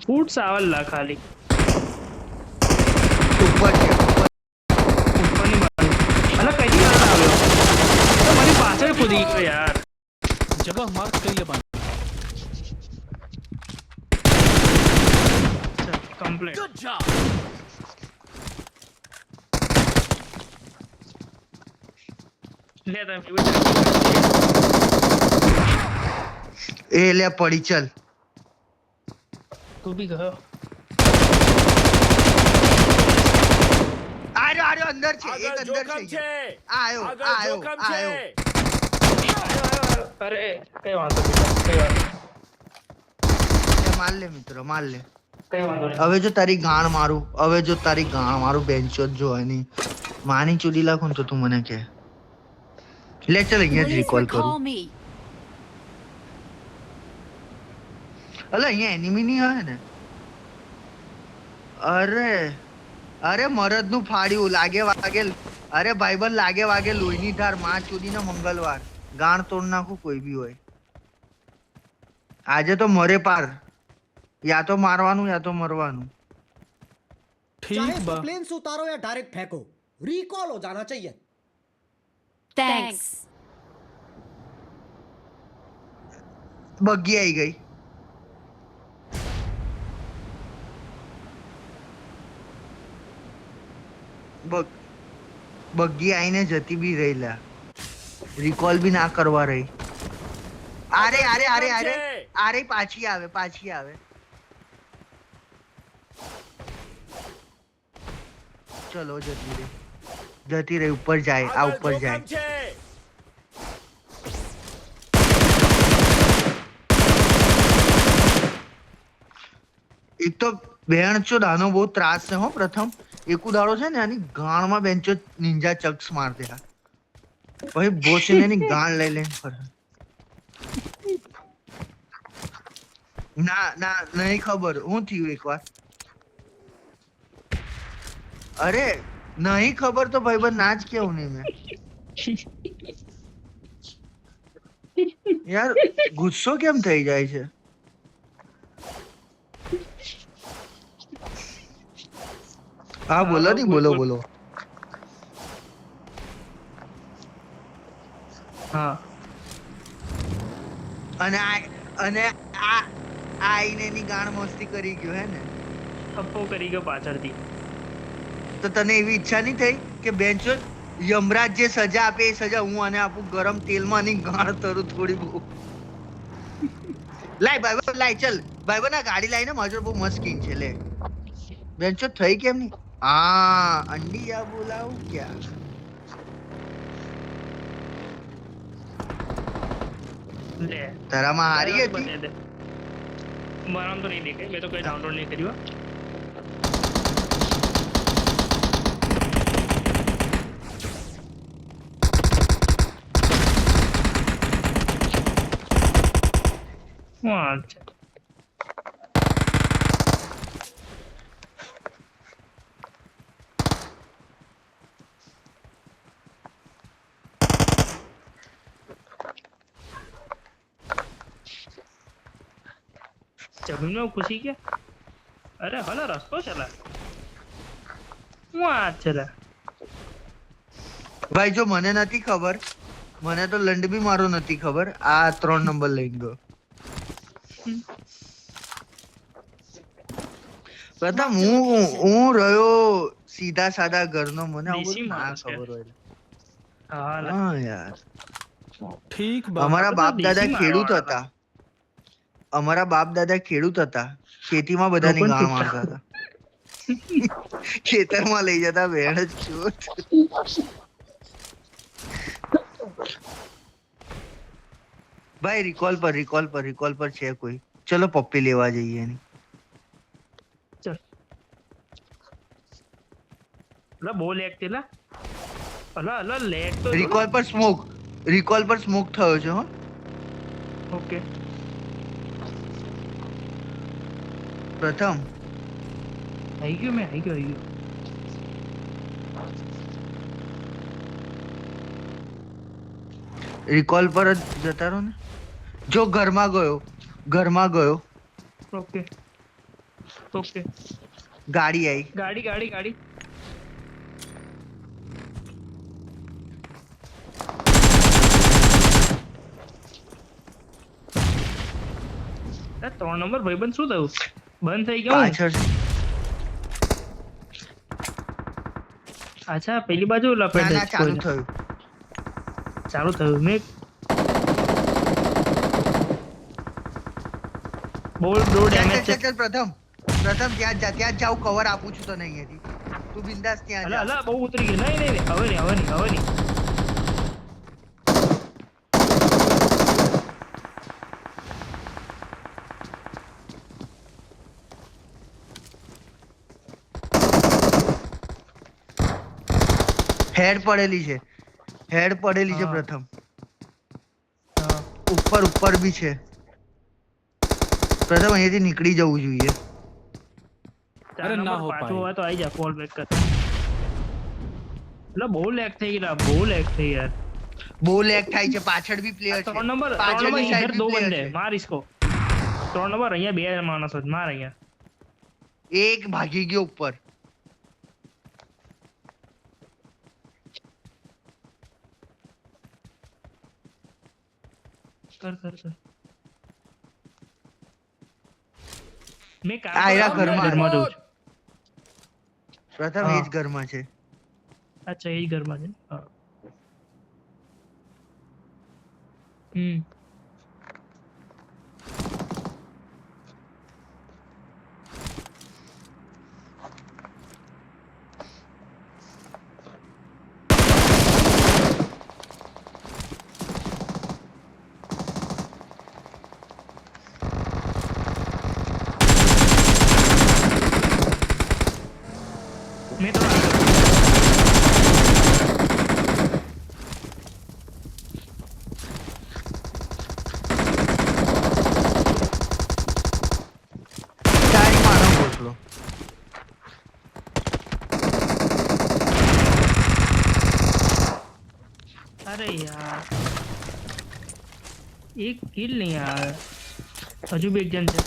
ફૂટ સાવલ્લા ખાલી ઉપર છે ઉપરની બાજુ અલા કઈથી ગન આવ્યો તો મારી પાછળ કૂદી ગયો યાર जगह मार्क करिए बन કમ્પ્લીટ गुड जॉब લે તમે એ લે પડી ચલ તું બી ગયો આર્યો અંદર છે એક આગળ અંદર જોખમ છે છે આયો આગળ આયો જોખમ આયો છે અરે કઈ વાંધો નહીં કઈ વાંધો માર લે મિત્રો માર લે કઈ વાંધો નહીં હવે જો તારી ગાણ મારું બેન્ચો જ જો એની માની ચૂડી લાખું ને તો તું મને કે લે ચાલ અહીંયા જ Please રિકોલ recall કરું me. અલે અહીંયા એનિમી નહીં આવે ને અરે મરદ નું ફાડ્યું લાગે વાગે અરે ભાઈબંધ લાગે વાગે લોહીની ધાર માં ચૂડી ને મંગળવાર ગાણ તોડ નાખું કોઈ બી હોય આજે તો મરે પાર યા તો મારવાનું યા તો મરવાનું ठीक चाहे बा प्लेन से उतारो या डायरेक्ट फेंको रिकॉल हो जाना चाहिए Thanks. બગ્ગી આવી ગઈ બગ્ગી આઈને જતી બી રહેલા રિકોલ બી ના કરવા રહી આરે પાછી આવે ચલો જતી રહી ઉપર જાય આ ઉપર આગળ જાય જોખમ છે એક તો બેણચો દાનો બહુ ત્રાસ છે હો પ્રથમ એક ઉદાડો છે ને આની ગાણમાં બેન્ચો નિંજા ચક્સ માર દે પછી બોસીને એની ગાણ લઈ લઈને ફરે ના નહીં ખબર હું થયું એકવાર અરે નહીં ખબર તો ભાઈબંધ ના જ કેવું નહીં મેં યાર ગુસ્સો કેમ થઈ જાય છે હા બોલો ની બોલો હા અને આ આઈને ની ગાણ મસ્તી કરી ગયો હે ને અપ્પો કરી ગયો પાછળથી તો તને એવી ઈચ્છા નહીં થઈ કે બેન્ચો યમરાજ જે સજા આપે એ સજા હું આને આપું ગરમ તેલમાં ની ગાણ તરું થોડી બહુ લાય ભાઈ લાય ચલ ભાઈ ના ગાડી લાઈને માજો બહુ મસ્ત સ્કીન છે લે બેન્ચો થઈ કેમ નહીં અંડિયા બોલાવું ક્યાં લે તારામાં હારી હતી બને દે મારામાં તો નહીં દેખાય મેં તો કઈ ડાઉનલોડ નહીં કર્યું અચ્છા જમીનમાં ઘૂસી ગયા અરે હલો રસ્તો ચલા વાત ચલા ભાઈ જો મને નથી ખબર મને તો લંડ બી મારો નથી ખબર આ 3 નંબર લઈને ગયો પ્રથમ હું રહ્યો સીધા સાદા ઘરનો મને આવું દેશી ના માણસ છે. ખબર હોય હા હા યાર ठीक बा અમારા આપણે તો બાપ દાદા દેશી ખેડૂત મારવાના હતા અમારા બાપ દાદા ખેડૂત હતા ખેતીમાં બધાની લોકોને ગાળ પૂછતા. મારતા હતા ખેતરમાં લઈ જતા બેણ જ છું ભાઈ રિકોલ પર છે કોઈ ચલો પપ્પી લેવા જઈએ એની ચલ અલા બહુ લેગ છે લા અલા લેગ તો રિકોલ પર સ્મોક થયો છે હો ઓકે પ્રથમ આવી ગયો રિકોલ પર જ જતા રહો ને જો ઘરમાં ગયો ઓકે ઓકે ગાડી આવી. ગાડી ગાડી ગાડી આ 3 નંબર ભાઈબંધ શું થયું બંધ થઈ ગયું પાછળ અચ્છા પેલી બાજુ ના લપેટ ના ચાલુ થયું. ચાલુ થયું મેં બહુ ચાલ, ડેમેજ ચાલ, છે ચાલ, પ્રથમ ત્યાં જ જાઉં કવર આપું છું તને અહીંયાથી. તું બિંદાસ ત્યાં અલા જા. અલા બહુ ઉતરી ગયું નહીં નહીં હવે નહીં હેડ પડેલી છે હા. પ્રથમ. હા ઉપર બી છે. પ્રથમ અહીંયાથી નીકળી જવું જોઈએ. ચાર અરે ના નંબર હો પાછો પાઈ. હોય તો આવી જા કોલ બેક કર એટલે બહુ લેગ થઈ યાર બહુ લેગ થાય છે. પાછળ બી પ્લેયર છે. 3 નંબર પાછળની इधर side दो બી player बंदे છે. मार इसको 3 नंबर અહીંયા બે માણસો છે માર અહીંયા એક ભાગી ગયો ઉપર. કર મેં કામ આયરા કરવા ઘરમાં. ઘરમાં જઉં છું પ્રથમ હા. એ જ ઘરમાં છે. અચ્છા એ જ ઘરમાં છે હા હમ મેં તો તારી માનો ઘોસલો. અરે યાર એક કિલ નહીં આવે હજુ બે એક જણ છે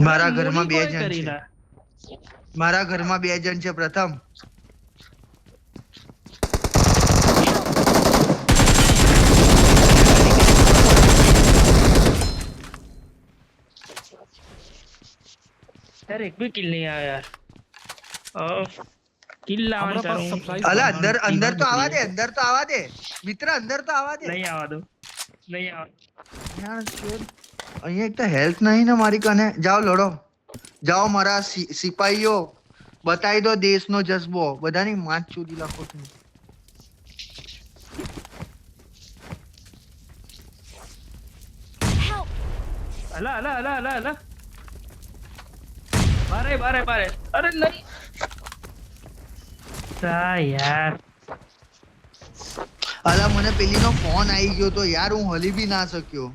મારા ઘરમાં બે મોડી કોલ જણ કરી છે. લા. મારા ઘરમાં બે જણ છે પ્રથમ. यार एक भी किल नहीं आया यार किल लावन हमारा पास करूं supplies અલા नहीं અંદર તો આવા દે મિત્ર, અંદર તો આવા દે. नहीं आवा दो नहीं आवा યાર શેર, અહીંયા એક તો હેલ્થ નહીં ને મારી કને. જાઓ લડો, જાઓ મારા સિપાહીઓ, બતાવી દો દેશનો જજ્બો. બધાની માથ ચૂડી લખો તમે. Help! अला अला अला अला अला बारे बारे बारे अरे नहीं सा यार અલા મને પેલીનો ફોન આવી ગયો તો યાર હું હલી બી ના શક્યો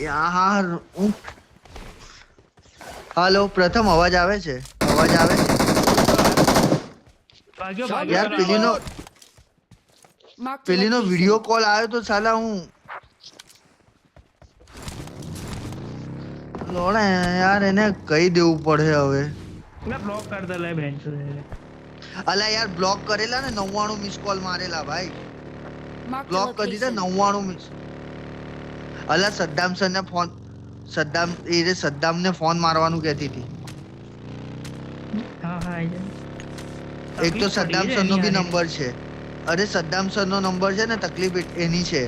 યાર. હું હાલો પ્રથમ અવાજ આવે છે? भाग्यो યાર भाग्यो Mark the પેલીનો location. Video call આવ્યો તો સાલા હું લોડા યાર એને કહી દેવું પડે હવે. मैं ब्लॉक कर दे ले बहन चोद અલા યાર બ્લોક કરેલા ને 99 મિસ કોલ મારેલા ભાઈ. Mark the બ્લોક કરી દીધા location. 99 મિસ. અલા સદ્દામ સર ને ફોન સદ્દામ ને ફોન મારવાનું કહેતી હતી. हाँ हाँ એક તો સદ્દામ સર નો બી નંબર છે. અરે સદ્દામ સર નો નંબર છે ને, તકલીફ એની છે.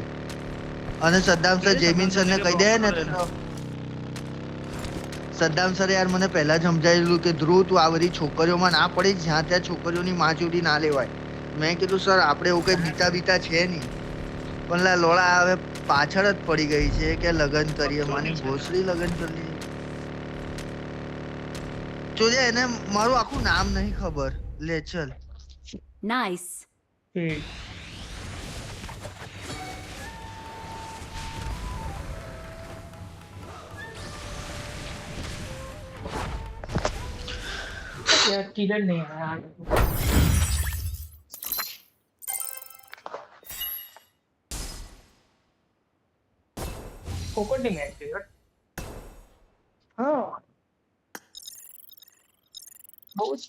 અને સદ્દામ સર જેમિન સર ને કહી દે ને તો સદ્દામ સર યાર મને પહેલા જ સમજાયેલું કે ધ્રુવ તું આ બધી છોકરીઓમાં ના પડી, જ્યાં ત્યાં છોકરીઓની માચુડી ના લેવાય. મેં કીધું સર આપણે એવું કઈ બીતા છે નહીં, પણ લા લોડા હવે પાછળ જ પડી ગઈ છે કે લગન કરીએ. માની ભોસડી લગન કરી જોજે. એને મારું આખું નામ નહીં ખબર. લે ચલ. Nice. ठीक यार किलर नहीं आया फोकट नहीं मैच यार हाँ बहुत